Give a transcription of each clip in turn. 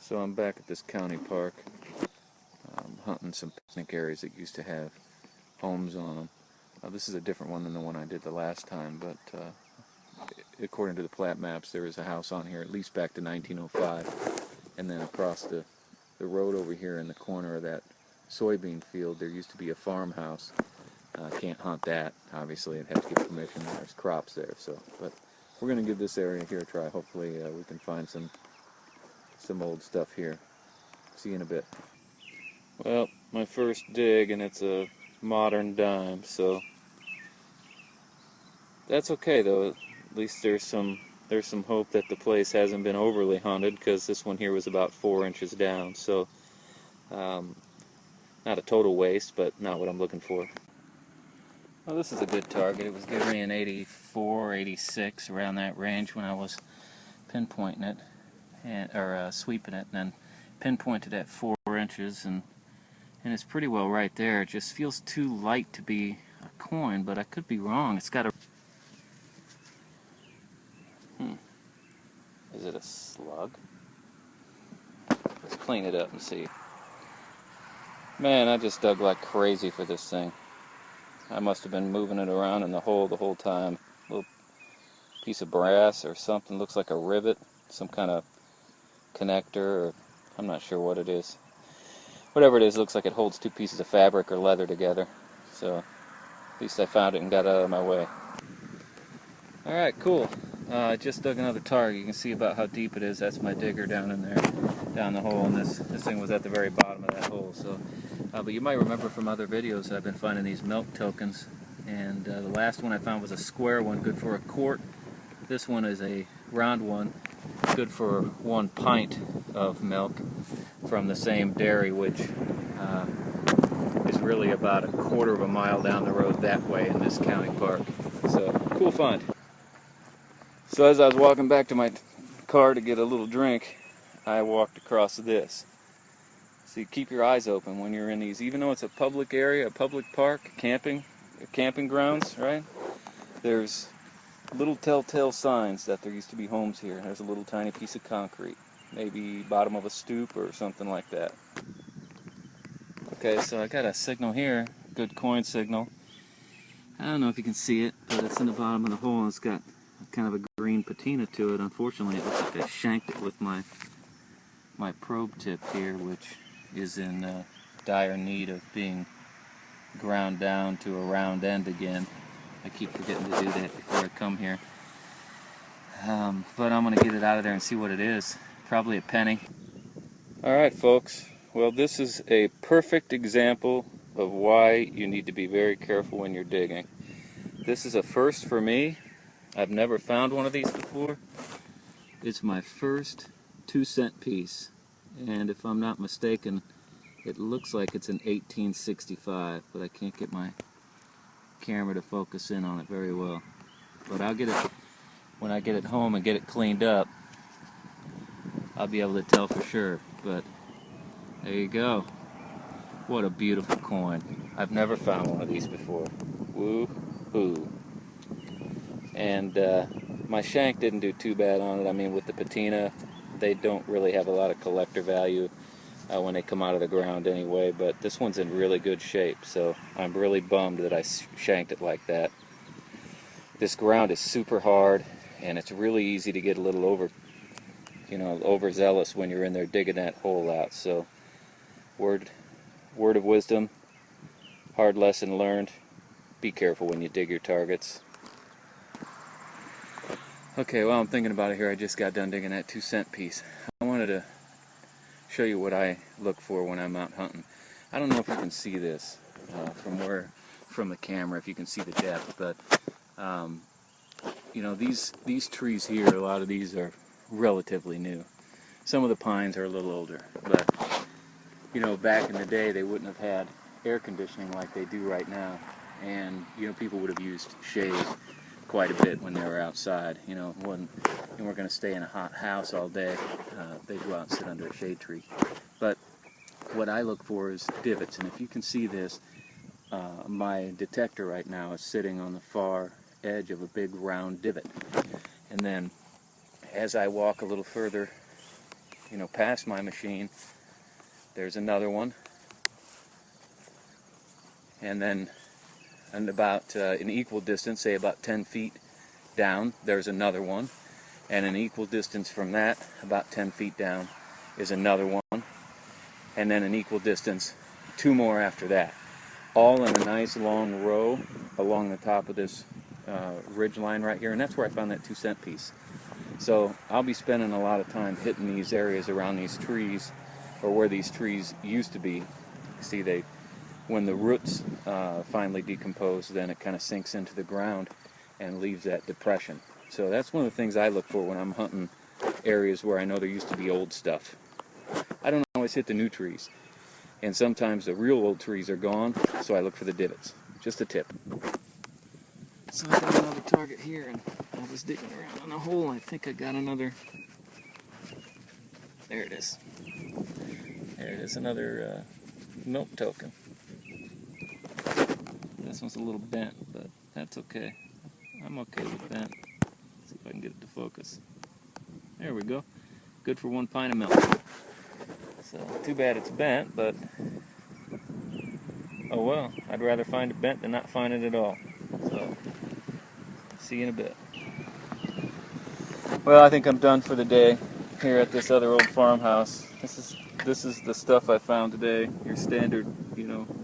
So I'm back at this county park, hunting some picnic areas that used to have homes on them. This is a different one than the one I did the last time, but according to the plat maps, there is a house on here at least back to 1905, and then across the road over here in the corner of that soybean field, there used to be a farmhouse. Can't hunt that, obviously. I'd have to get permission. There's crops there, so. But we're going to give this area here a try. Hopefully we can find some old stuff here. See you in a bit. Well, my first dig, and it's a modern dime, so that's okay though. At least there's some hope that the place hasn't been overly haunted, because this one here was about 4 inches down, so not a total waste, but not what I'm looking for. Well, this is a good target. It was giving me an 84, 86, around that range when I was pinpointing it, or sweeping it, and then pinpointed at 4 inches, and it's pretty well right there. It just feels too light to be a coin, but I could be wrong. It's got a... Is it a slug? Let's clean it up and see. Man, I just dug like crazy for this thing. I must have been moving it around in the hole the whole time. A little piece of brass or something. Looks like a rivet. Some kind of connector, or I'm not sure what it is. Whatever it is, looks like it holds two pieces of fabric or leather together. So at least I found it and got out of my way. Alright, cool. I just dug another target. You can see about how deep it is. That's my digger down in there, down the hole, and this thing was at the very bottom of that hole. So, but you might remember from other videos I've been finding these milk tokens, and the last one I found was a square one, good for a quart. This one is a round one, good for 1 pint of milk from the same dairy, which is really about a quarter of a mile down the road that way in this county park. So, cool find. So as I was walking back to my car to get a little drink, I walked across this. So you keep your eyes open when you're in these, even though it's a public area, a public park, camping grounds, right? There's little telltale signs that there used to be homes here. There's a little tiny piece of concrete, maybe bottom of a stoop or something like that. Okay, so I got a signal here, good coin signal. I don't know if you can see it, but it's in the bottom of the hole, and it's got kind of a green patina to it. Unfortunately, it looks like I shanked it with my probe tip here, which is in dire need of being ground down to a round end again. I keep forgetting to do that before I come here. But I'm going to get it out of there and see what it is. Probably a penny. Alright folks, well this is a perfect example of why you need to be very careful when you're digging. This is a first for me. I've never found one of these before. It's my first 2-cent piece, and if I'm not mistaken, it looks like it's an 1865, but I can't get my camera to focus in on it very well. But I'll get it, when I get it home and get it cleaned up, I'll be able to tell for sure. But there you go. What a beautiful coin. I've never found one of these before. Woo-hoo. And my shank didn't do too bad on it. I mean, with the patina, they don't really have a lot of collector value when they come out of the ground anyway, but this one's in really good shape, so I'm really bummed that I shanked it like that. This ground is super hard, and it's really easy to get a little overzealous when you're in there digging that hole out. So word of wisdom, hard lesson learned, be careful when you dig your targets. Okay, well, I'm thinking about it here. I just got done digging that 2-cent piece. I wanted to show you what I look for when I'm out hunting. I don't know if you can see this from the camera, if you can see the depth, but you know, these trees here, a lot of these are relatively new. Some of the pines are a little older, but you know, back in the day they wouldn't have had air conditioning like they do right now, and you know, people would have used shade quite a bit when they were outside. You know, they weren't going to stay in a hot house all day. They'd go out and sit under a shade tree. But what I look for is divots, and if you can see this, my detector right now is sitting on the far edge of a big round divot. And then as I walk a little further past my machine, there's another one. And then about an equal distance, say about 10 feet down, there's another one. And an equal distance from that, about 10 feet down, is another one. And then an equal distance, 2 more after that. All in a nice long row along the top of this ridge line right here. And that's where I found that 2-cent piece. So I'll be spending a lot of time hitting these areas around these trees, or where these trees used to be. See, when the roots finally decompose, then it kind of sinks into the ground and leaves that depression. So that's one of the things I look for when I'm hunting areas where I know there used to be old stuff. I don't always hit the new trees, and sometimes the real old trees are gone, so I look for the divots. Just a tip. So I got another target here, and I was digging around in the hole. I think I got another. There it is. There it is, another milk token. This one's a little bent, but that's okay. I'm okay with that. Let's see if I can get it to focus. There we go. Good for 1 pint of milk. So, too bad it's bent, but oh well. I'd rather find it bent than not find it at all. So, see you in a bit. Well, I think I'm done for the day here at this other old farmhouse. This is the stuff I found today. Your standard,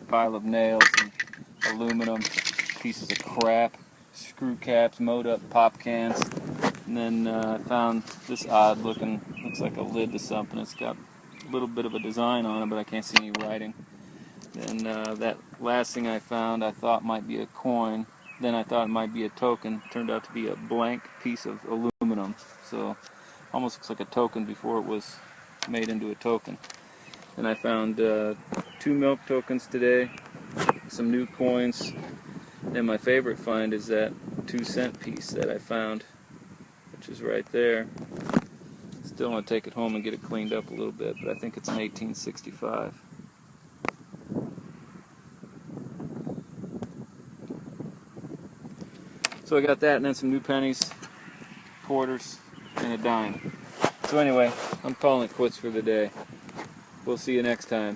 pile of nails and aluminum, pieces of crap, screw caps, mowed up pop cans, and then I found this odd looking, looks like a lid to something. It's got a little bit of a design on it, but I can't see any writing. Then that last thing I found I thought might be a coin. Then I thought it might be a token. Turned out to be a blank piece of aluminum. So almost looks like a token before it was made into a token. And I found 2 milk tokens today, some new coins, and my favorite find is that 2-cent piece that I found, which is right there. Still want to take it home and get it cleaned up a little bit, but I think it's an 1865. So I got that, and then some new pennies, quarters, and a dime. So anyway, I'm calling it quits for the day. We'll see you next time.